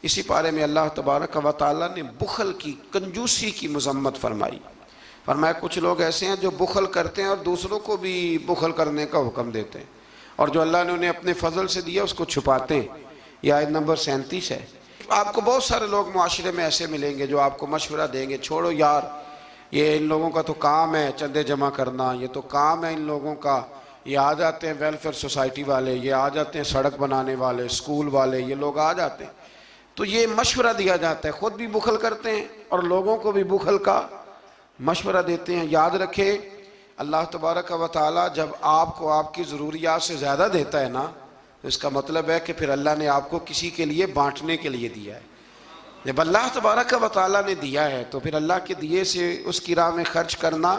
اسی پارے میں اللہ تبارک و تعالیٰ نے بخل کی، کنجوسی کی مذمت فرمائی۔ فرمایا کچھ لوگ ایسے ہیں جو بخل کرتے ہیں اور دوسروں کو بھی بخل کرنے کا حکم دیتے ہیں، اور جو اللہ نے انہیں اپنے فضل سے دیا اس کو چھپاتے ہیں۔ یہ آیت نمبر 37 ہے۔ آپ کو بہت سارے لوگ معاشرے میں ایسے ملیں گے جو آپ کو مشورہ دیں گے، چھوڑو یار، یہ ان لوگوں کا تو کام ہے چندے جمع کرنا، یہ تو کام ہے ان لوگوں کا، یہ آ جاتے ہیں ویلفیئر سوسائٹی والے، یہ آ جاتے ہیں سڑک بنانے والے، اسکول والے، یہ لوگ آ جاتے ہیں۔ تو یہ مشورہ دیا جاتا ہے، خود بھی بخل کرتے ہیں اور لوگوں کو بھی بخل کا مشورہ دیتے ہیں۔ یاد رکھے اللہ تبارک و تعالیٰ جب آپ کو آپ کی ضروریات سے زیادہ دیتا ہے نا، تو اس کا مطلب ہے کہ پھر اللہ نے آپ کو کسی کے لیے بانٹنے کے لیے دیا ہے۔ جب اللہ تبارک و تعالیٰ نے دیا ہے تو پھر اللہ کے دیے سے اس کی راہ میں خرچ کرنا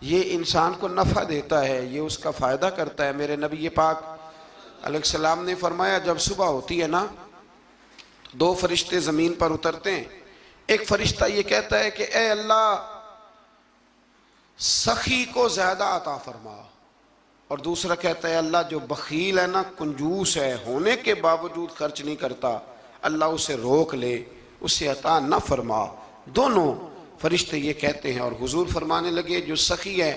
یہ انسان کو نفع دیتا ہے، یہ اس کا فائدہ کرتا ہے۔ میرے نبی پاک علیہ السلام نے فرمایا جب صبح ہوتی ہے نا، دو فرشتے زمین پر اترتے ہیں۔ ایک فرشتہ یہ کہتا ہے کہ اے اللہ سخی کو زیادہ عطا فرما، اور دوسرا کہتا ہے اللہ جو بخیل ہے نا، کنجوس ہے، ہونے کے باوجود خرچ نہیں کرتا، اللہ اسے روک لے، اسے عطا نہ فرما۔ دونوں فرشتے یہ کہتے ہیں، اور حضور فرمانے لگے جو سخی ہے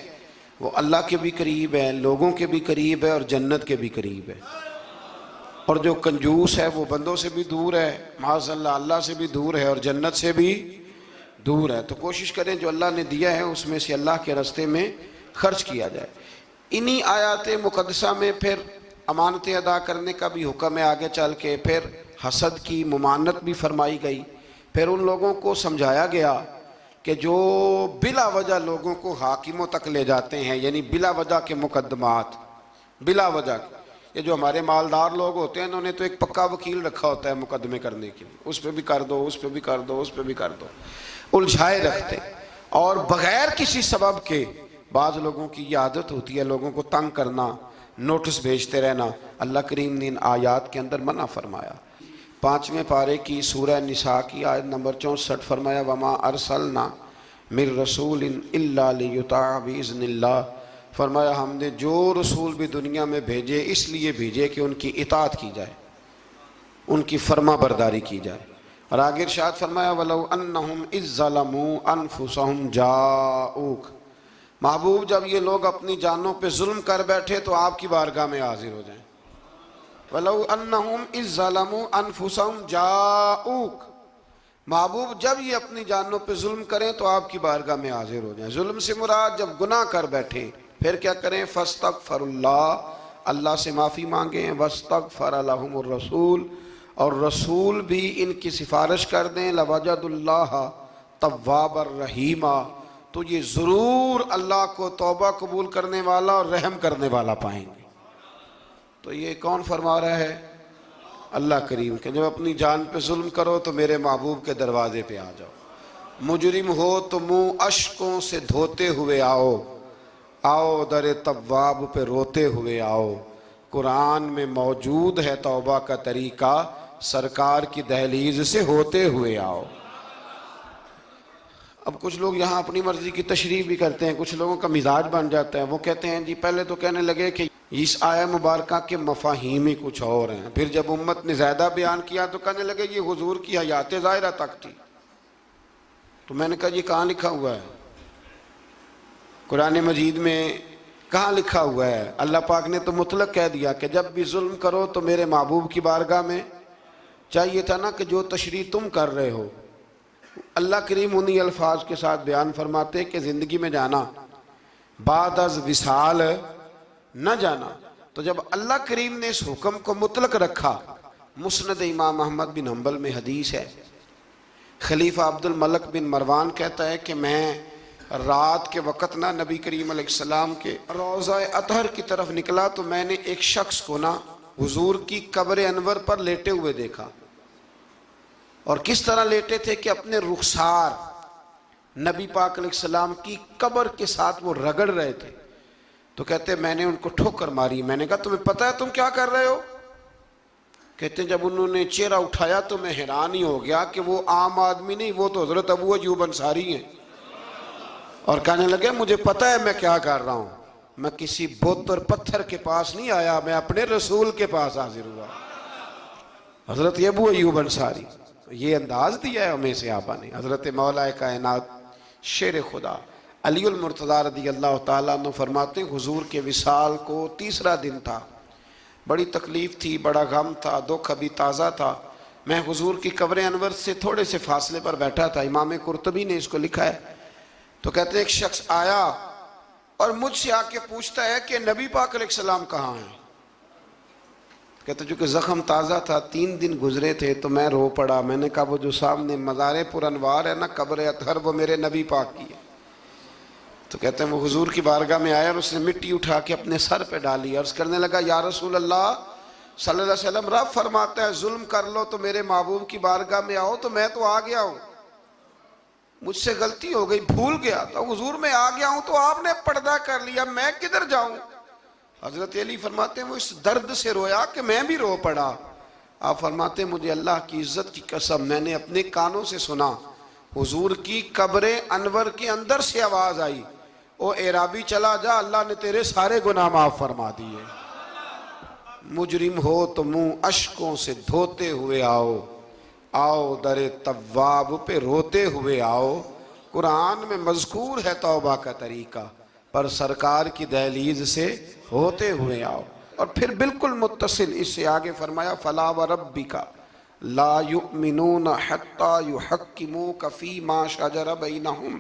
وہ اللہ کے بھی قریب ہے، لوگوں کے بھی قریب ہے، اور جنت کے بھی قریب ہے، اور جو کنجوس ہے وہ بندوں سے بھی دور ہے، معاذ اللہ اللہ سے بھی دور ہے، اور جنت سے بھی دور ہے۔ تو کوشش کریں جو اللہ نے دیا ہے اس میں سے اللہ کے راستے میں خرچ کیا جائے۔ انہی آیات مقدسہ میں پھر امانتیں ادا کرنے کا بھی حکم ہے، آگے چل کے پھر حسد کی ممانعت بھی فرمائی گئی۔ پھر ان لوگوں کو سمجھایا گیا کہ جو بلا وجہ لوگوں کو حاکموں تک لے جاتے ہیں، یعنی بلا وجہ کے مقدمات، بلا وجہ یہ جو ہمارے مالدار لوگ ہوتے ہیں انہوں نے تو ایک پکا وکیل رکھا ہوتا ہے مقدمے کرنے کے لیے، اس پہ بھی کر دو، اس پہ بھی کر دو، اس پہ بھی کر دو، الجھائے رکھتے۔ اور بغیر کسی سبب کے بعض لوگوں کی یہ عادت ہوتی ہے لوگوں کو تنگ کرنا، نوٹس بھیجتے رہنا۔ اللہ کریم نے ان آیات کے اندر منع فرمایا۔ 5ویں پارے کی سورہ نساء کی آیت نمبر 64 فرمایا وَمَا أَرْسَلْنَا مِن رَسُولٍ إِلَّا لِيُطَاعَ بِإِذْنِ اللَّهِ، فرمایا ہم نے جو رسول بھی دنیا میں بھیجے اس لیے بھیجے کہ ان کی اطاعت کی جائے، ان کی فرما برداری کی جائے۔ اور آگے ارشاد فرمایا وَلَوْ أَنَّهُمْ إِذْ ظَلَمُوا أَنفُسَهُمْ جَاءُوكَ، محبوب جب یہ لوگ اپنی جانوں پہ ظلم کر بیٹھے تو آپ کی بارگاہ میں حاضر ہو جائیں۔ وَلَوْ أَنَّهُمْ إِذْ ظَلَمُوا أَنفُسَهُمْ جَاءُوكَ، محبوب جب یہ اپنی جانوں پہ ظلم کریں تو آپ کی بارگاہ میں حاضر ہو جائیں۔ ظلم سے مراد جب گناہ کر بیٹھیں پھر کیا کریں؟ فَاسْتَغْفَرُ اللَّهَ، اللہ سے معافی مانگیں، وَاسْتَغْفَرَ لَهُمُ الرَّسُولُ، اور رسول بھی ان کی سفارش کر دیں، لَوَجَدُ اللَّهَ تَوَّابًا رَحِيمًا، تو یہ ضرور اللہ کو توبہ قبول کرنے والا اور رحم کرنے والا پائیں گے۔ تو یہ کون فرما رہا ہے؟ اللہ کریم کہ جب اپنی جان پہ ظلم کرو تو میرے محبوب کے دروازے پہ آ جاؤ، مجرم ہو تو منہ اشکوں سے دھوتے ہوئے آؤ، آؤ در تواب پہ روتے ہوئے آؤ، قرآن میں موجود ہے توبہ کا طریقہ، سرکار کی دہلیز سے ہوتے ہوئے آؤ۔ اب کچھ لوگ یہاں اپنی مرضی کی تشریح بھی کرتے ہیں، کچھ لوگوں کا مزاج بن جاتا ہے، وہ کہتے ہیں جی پہلے تو کہنے لگے کہ اس آیہ مبارکہ کے مفاہیم ہی کچھ اور ہیں، پھر جب امت نے زیادہ بیان کیا تو کہنے لگے یہ حضور کی حیات ظاہرہ تک تھی۔ تو میں نے کہا یہ کہاں لکھا ہوا ہے؟ قرآن مجید میں کہاں لکھا ہوا ہے؟ اللہ پاک نے تو مطلق کہہ دیا کہ جب بھی ظلم کرو تو میرے محبوب کی بارگاہ میں، چاہیے تھا نا کہ جو تشریح تم کر رہے ہو۔ اللہ کریم انہی الفاظ کے ساتھ بیان فرماتے کہ زندگی میں جانا بعد از وصال نہ جانا۔ تو جب اللہ کریم نے اس حکم کو مطلق رکھا، مسند امام احمد بن حنبل میں حدیث ہے، خلیفہ عبد الملک بن مروان کہتا ہے کہ میں رات کے وقت نا نبی کریم علیہ السلام کے روضہ اطہر کی طرف نکلا تو میں نے ایک شخص کو نا حضور کی قبر انور پر لیٹے ہوئے دیکھا، اور کس طرح لیٹے تھے کہ اپنے رخسار نبی پاک علیہ السلام کی قبر کے ساتھ وہ رگڑ رہے تھے۔ تو کہتے میں نے ان کو ٹھوکر ماری، میں نے کہا تمہیں پتہ ہے تم کیا کر رہے ہو؟ کہتے جب انہوں نے چہرہ اٹھایا تو میں حیران ہی ہو گیا کہ وہ عام آدمی نہیں، وہ تو حضرت ابو ایوب انصاری ہیں، اور کہنے لگے مجھے پتہ ہے میں کیا کر رہا ہوں، میں کسی بت اور پتھر کے پاس نہیں آیا، میں اپنے رسول کے پاس حاضر ہوا، حضرت ابو ایوب انصاری یہ انداز دیا ہے ہمیں صحابہ نے. حضرت مولا کائنات شیر خدا علی المرتضیٰ رضی اللہ تعالیٰ عنہ فرماتے ہیں حضور کے وصال کو تیسرا دن تھا. بڑی تکلیف تھی، بڑا غم تھا، دکھ ابھی تازہ تھا. میں حضور کی قبر انور سے تھوڑے سے فاصلے پر بیٹھا تھا. امام قرطبی نے اس کو لکھا ہے. تو کہتے ہیں ایک شخص آیا اور مجھ سے آ کے پوچھتا ہے کہ نبی پاک علیہ السلام کہاں ہیں. کہتے ہیں چونکہ زخم تازہ تھا، 3 دن گزرے تھے، تو میں رو پڑا. میں نے کہا وہ جو سامنے مزار پر انوار ہے نا، قبر اطہر، وہ میرے نبی پاک کی ہے. تو کہتے ہیں وہ حضور کی بارگاہ میں آیا اور اس نے مٹی اٹھا کے اپنے سر پہ ڈالی. عرض کرنے لگا یا رسول اللہ صلی اللہ علیہ وسلم، رب فرماتا ہے ظلم کر لو تو میرے محبوب کی بارگاہ میں آؤ، تو میں تو آ گیا ہوں. مجھ سے غلطی ہو گئی، بھول گیا تھا حضور، میں آ گیا ہوں تو آپ نے پردہ کر لیا، میں کدھر جاؤں. حضرت علی فرماتے ہیں وہ اس درد سے رویا کہ میں بھی رو پڑا. آپ فرماتے ہیں مجھے اللہ کی عزت کی قسم میں نے اپنے کانوں سے سنا حضور کی قبر انور کے اندر سے آواز آئی، او اعرابی چلا جا، اللہ نے تیرے سارے گناہ معاف فرما دیے. مجرم ہو تو منہ اشکوں سے دھوتے ہوئے آؤ، آؤ در تواب پہ روتے ہوئے آؤ. قرآن میں مذکور ہے توبہ کا طریقہ، پر سرکار کی دہلیز سے ہوتے ہوئے آؤ. اور پھر بالکل متصل اس سے آگے فرمایا فلا وربک لا یؤمنون حتی یحکموک فیما شجر بینہم.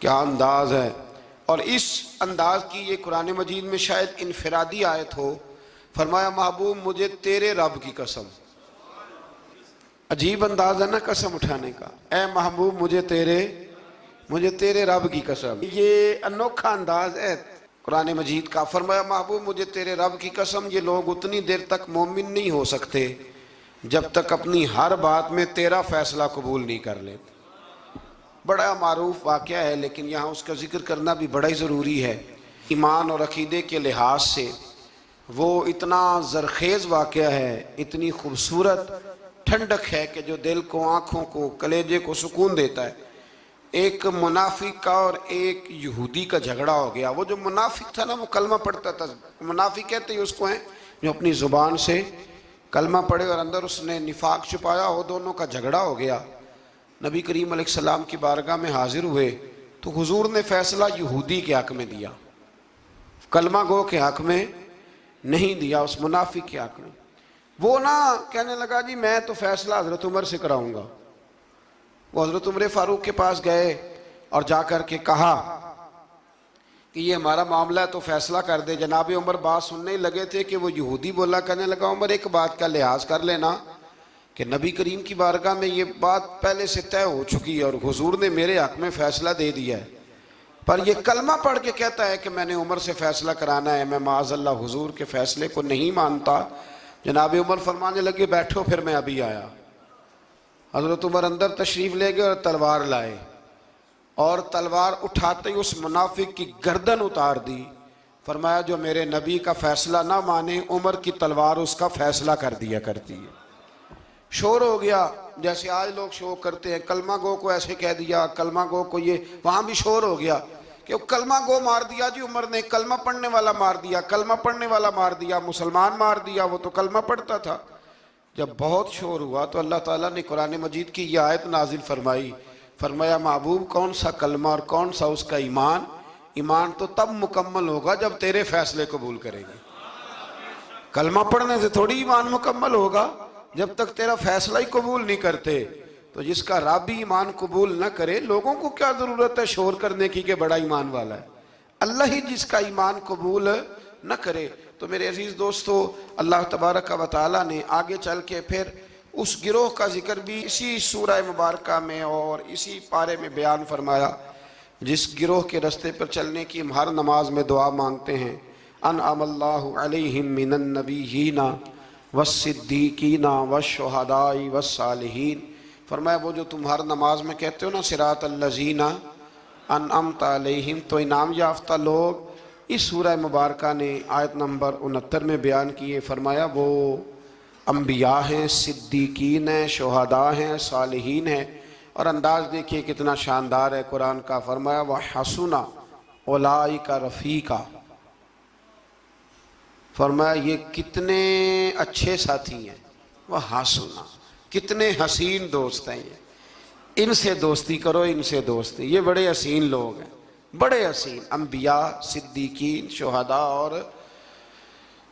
کیا انداز ہے. اور اس انداز کی یہ قرآن مجید میں شاید انفرادی آیت ہو. فرمایا محبوب مجھے تیرے رب کی قسم. عجیب انداز ہے نا قسم اٹھانے کا. اے محبوب مجھے تیرے رب کی قسم. یہ انوکھا انداز ہے قرآن مجید کا. فرمایا محبوب مجھے تیرے رب کی قسم، یہ لوگ اتنی دیر تک مومن نہیں ہو سکتے جب تک اپنی ہر بات میں تیرا فیصلہ قبول نہیں کر لیتے. بڑا معروف واقعہ ہے لیکن یہاں اس کا ذکر کرنا بھی بڑا ہی ضروری ہے. ایمان اور عقیدے کے لحاظ سے وہ اتنا زرخیز واقعہ ہے، اتنی خوبصورت ٹھنڈک ہے کہ جو دل کو، آنکھوں کو، کلیجے کو سکون دیتا ہے. ایک منافق کا اور ایک یہودی کا جھگڑا ہو گیا. وہ جو منافق تھا نا وہ کلمہ پڑھتا تھا. منافق کہتے ہیں اس کو ہیں جو اپنی زبان سے کلمہ پڑھے اور اندر اس نے نفاق چھپایا. وہ دونوں کا جھگڑا ہو گیا. نبی کریم علیہ السلام کی بارگاہ میں حاضر ہوئے تو حضور نے فیصلہ یہودی کے حق میں دیا، کلمہ گو کے حق میں نہیں دیا، اس منافق کے حق میں. وہ نہ کہنے لگا جی میں تو فیصلہ حضرت عمر سے کراؤں گا. وہ حضرت عمر فاروق کے پاس گئے اور جا کر کے کہا کہ یہ ہمارا معاملہ ہے تو فیصلہ کر دے. جناب عمر بات سننے لگے تھے کہ وہ یہودی بولا. کہنے لگا عمر ایک بات کا لحاظ کر لینا کہ نبی کریم کی بارگاہ میں یہ بات پہلے سے طے ہو چکی ہے اور حضور نے میرے حق میں فیصلہ دے دیا ہے، پر یہ کلمہ پڑھ کے کہتا ہے کہ میں نے عمر سے فیصلہ کرانا ہے. میں معاذ اللہ حضور کے فیصلے کو نہیں مانتا. جناب عمر فرمانے لگے بیٹھو پھر میں ابھی آیا. حضرت عمر اندر تشریف لے گئے اور تلوار لائے اور تلوار اٹھاتے ہی اس منافق کی گردن اتار دی. فرمایا جو میرے نبی کا فیصلہ نہ مانے عمر کی تلوار اس کا فیصلہ کر دیا کرتی ہے. شور ہو گیا جیسے آج لوگ شور کرتے ہیں، کلمہ گو کو ایسے کہہ دیا، کلمہ گو کو یہ. وہاں بھی شور ہو گیا کہ کلمہ گو مار دیا جی عمر نے، کلمہ پڑھنے والا مار دیا، کلمہ پڑھنے والا مار دیا، مسلمان مار دیا، وہ تو کلمہ پڑھتا تھا. جب بہت شور ہوا تو اللہ تعالیٰ نے قرآن مجید کی یہ آیت نازل فرمائی. فرمایا محبوب کون سا کلمہ اور کون سا اس کا ایمان؟ ایمان تو تب مکمل ہوگا جب تیرے فیصلے قبول کریں گے. کلمہ پڑھنے سے تھوڑی ایمان مکمل ہوگا جب تک تیرا فیصلہ ہی قبول نہیں کرتے. تو جس کا رب ہی ایمان قبول نہ کرے، لوگوں کو کیا ضرورت ہے شور کرنے کی کہ بڑا ایمان والا ہے. اللہ ہی جس کا ایمان قبول نہ کرے. تو میرے عزیز دوستو، اللہ تبارک و تعالیٰ نے آگے چل کے پھر اس گروہ کا ذکر بھی اسی سورہ مبارکہ میں اور اسی پارے میں بیان فرمایا جس گروہ کے رستے پر چلنے کی ہم ہر نماز میں دعا مانگتے ہیں. انعم اللہ علیہم من النبیین والصدیقین والشہداء والصالحین. فرمایا وہ جو تم ہر نماز میں کہتے ہو نا صراط الذین انعمت علیہم، تو انعام یافتہ لوگ اس سورہ مبارکہ نے آیت نمبر 69 میں بیان کیے. فرمایا وہ انبیاء ہیں، صدیقین ہیں، شہداء ہیں، صالحین ہیں. اور انداز دیکھیے کتنا شاندار ہے قرآن کا. فرمایا وَحَسُنَ أُولَئِكَ رَفِيقًا. فرمایا یہ کتنے اچھے ساتھی ہیں. وَحَسُنَ کتنے حسین دوست ہیں یہ، ان سے دوستی کرو، ان سے دوستی، یہ بڑے حسین لوگ ہیں، بڑے حسین انبیاء، صدیقین، شہداء اور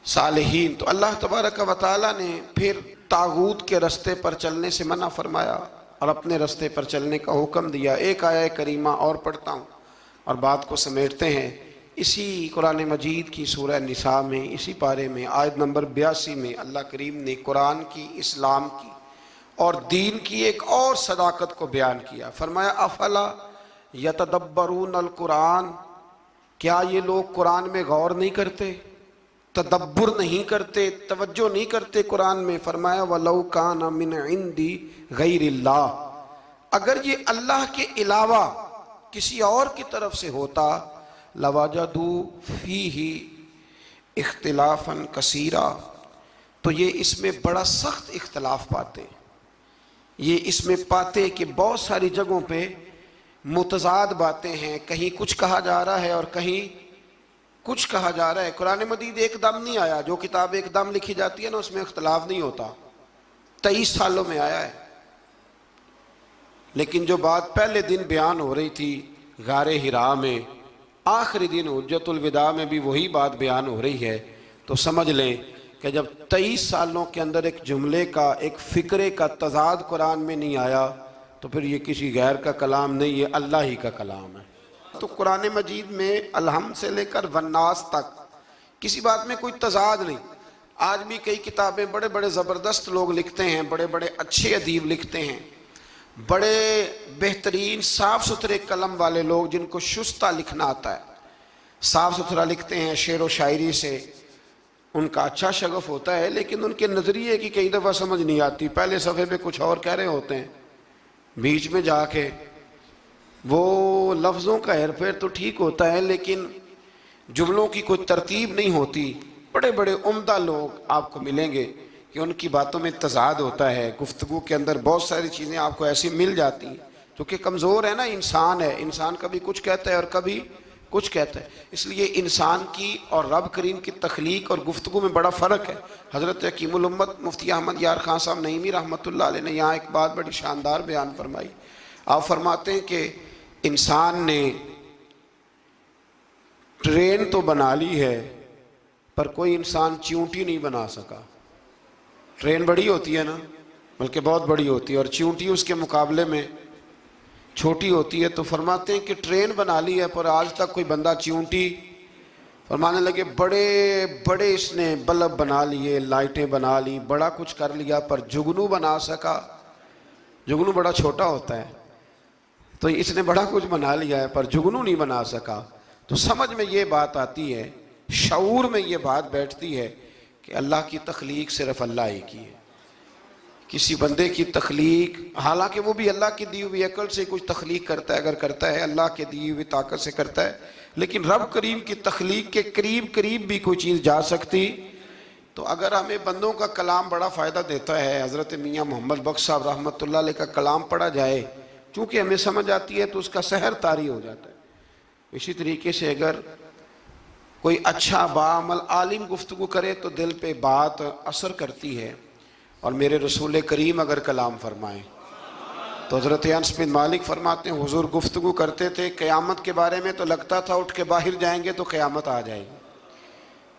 صالحین۔ تو اللہ تبارک و تعالیٰ نے پھر طاغوت کے رستے پر چلنے سے منع فرمایا اور اپنے رستے پر چلنے کا حکم دیا۔ ایک آیہ کریمہ اور پڑھتا ہوں اور بات کو سمیٹتے ہیں۔ اسی قرآن مجید کی سورہ نساء میں، اسی پارے میں آیت نمبر 82 میں اللہ کریم نے قرآن کی، اسلام کی اور دین کی ایک اور صداقت کو بیان کیا۔ فرمایا افلا یتدبرون القرآن، کیا یہ لوگ قرآن میں غور نہیں کرتے، تدبر نہیں کرتے، توجہ نہیں کرتے قرآن میں؟ فرمایا وَلَوْ كَانَ مِنْ عِنْدِ غَيْرِ اللَّهِ، اگر یہ اللہ کے علاوہ کسی اور کی طرف سے ہوتا، لَوَجَدُوا فِيهِ اختلافاً كَثِيرًا، تو یہ اس میں بڑا سخت اختلاف پاتے، یہ اس میں پاتے کہ بہت ساری جگہوں پہ متضاد باتیں ہیں، کہیں کچھ کہا جا رہا ہے اور کہیں کچھ کہا جا رہا ہے۔ قرآن مجید ایک دم نہیں آیا، جو کتاب ایک دم لکھی جاتی ہے نا اس میں اختلاف نہیں ہوتا، 23 سالوں میں آیا ہے۔ لیکن جو بات پہلے دن بیان ہو رہی تھی غار حرا میں، آخری دن حجت الوداع میں بھی وہی بات بیان ہو رہی ہے، تو سمجھ لیں کہ جب 23 سالوں کے اندر ایک جملے کا، ایک فکرے کا تضاد قرآن میں نہیں آیا تو پھر یہ کسی غیر کا کلام نہیں، یہ اللہ ہی کا کلام ہے۔ تو قرآن مجید میں الحمد سے لے کر والناس تک کسی بات میں کوئی تضاد نہیں۔ آج بھی کئی کتابیں بڑے بڑے زبردست لوگ لکھتے ہیں، بڑے بڑے اچھے ادیب لکھتے ہیں، بڑے بہترین صاف ستھرے قلم والے لوگ جن کو شستہ لکھنا آتا ہے، صاف ستھرا لکھتے ہیں، شعر و شاعری سے ان کا اچھا شغف ہوتا ہے، لیکن ان کے نظریے کی کئی دفعہ سمجھ نہیں آتی، پہلے صفحے پہ کچھ اور کہہ رہے ہوتے ہیں، بیچ میں جا کے وہ لفظوں کا ہیر پھیر تو ٹھیک ہوتا ہے لیکن جملوں کی کوئی ترتیب نہیں ہوتی۔ بڑے بڑے عمدہ لوگ آپ کو ملیں گے کہ ان کی باتوں میں تضاد ہوتا ہے، گفتگو کے اندر بہت ساری چیزیں آپ کو ایسی مل جاتی ہیں، کیونکہ کمزور ہے نا، انسان ہے، انسان کبھی کچھ کہتا ہے اور کبھی کچھ کہتا ہے۔ اس لیے انسان کی اور رب کریم کی تخلیق اور گفتگو میں بڑا فرق ہے۔ حضرت حکیم الامت مفتی احمد یار خان صاحب نعیمی رحمۃ اللہ علیہ نے یہاں ایک بات بڑی شاندار بیان فرمائی۔ آپ فرماتے ہیں کہ انسان نے ٹرین تو بنا لی ہے پر کوئی انسان چیونٹی نہیں بنا سکا۔ ٹرین بڑی ہوتی ہے نا، بلکہ بہت بڑی ہوتی ہے، اور چیونٹی اس کے مقابلے میں چھوٹی ہوتی ہے۔ تو فرماتے ہیں کہ ٹرین بنا لی ہے پر آج تک کوئی بندہ چیونٹی، فرمانے لگے بڑے بڑے اس نے بلب بنا لیے، لائٹیں بنا لی، بڑا کچھ کر لیا، پر جگنو بنا سکا؟ جگنو بڑا چھوٹا ہوتا ہے، تو اس نے بڑا کچھ بنا لیا ہے پر جگنو نہیں بنا سکا۔ تو سمجھ میں یہ بات آتی ہے، شعور میں یہ بات بیٹھتی ہے کہ اللہ کی تخلیق صرف اللہ ہی کی ہے۔ کسی بندے کی تخلیق، حالانکہ وہ بھی اللہ کی دی ہوئی عقل سے کچھ تخلیق کرتا ہے، اگر کرتا ہے اللہ کے دی ہوئی طاقت سے کرتا ہے، لیکن رب کریم کی تخلیق کے قریب قریب بھی کوئی چیز جا سکتی۔ تو اگر ہمیں بندوں کا کلام بڑا فائدہ دیتا ہے، حضرت میاں محمد بخش صاحب رحمۃ اللہ علیہ کا کلام پڑھا جائے، چونکہ ہمیں سمجھ آتی ہے تو اس کا سحر طاری ہو جاتا ہے۔ اسی طریقے سے اگر کوئی اچھا باعمل عالم گفتگو کرے تو دل پہ بات اثر کرتی ہے، اور میرے رسول کریم اگر کلام فرمائیں تو حضرت انس بن مالک فرماتے ہیں حضور گفتگو کرتے تھے قیامت کے بارے میں، تو لگتا تھا اٹھ کے باہر جائیں گے تو قیامت آ جائے گی۔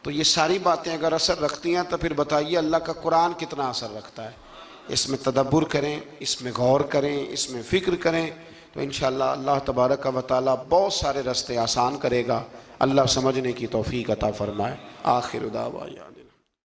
تو یہ ساری باتیں اگر اثر رکھتی ہیں تو پھر بتائیے اللہ کا قرآن کتنا اثر رکھتا ہے۔ اس میں تدبر کریں، اس میں غور کریں، اس میں فکر کریں، تو انشاءاللہ اللہ تبارک و تعالی بہت سارے راستے آسان کرے گا۔ اللہ سمجھنے کی توفیق عطا فرمائے۔ آخر دعوانا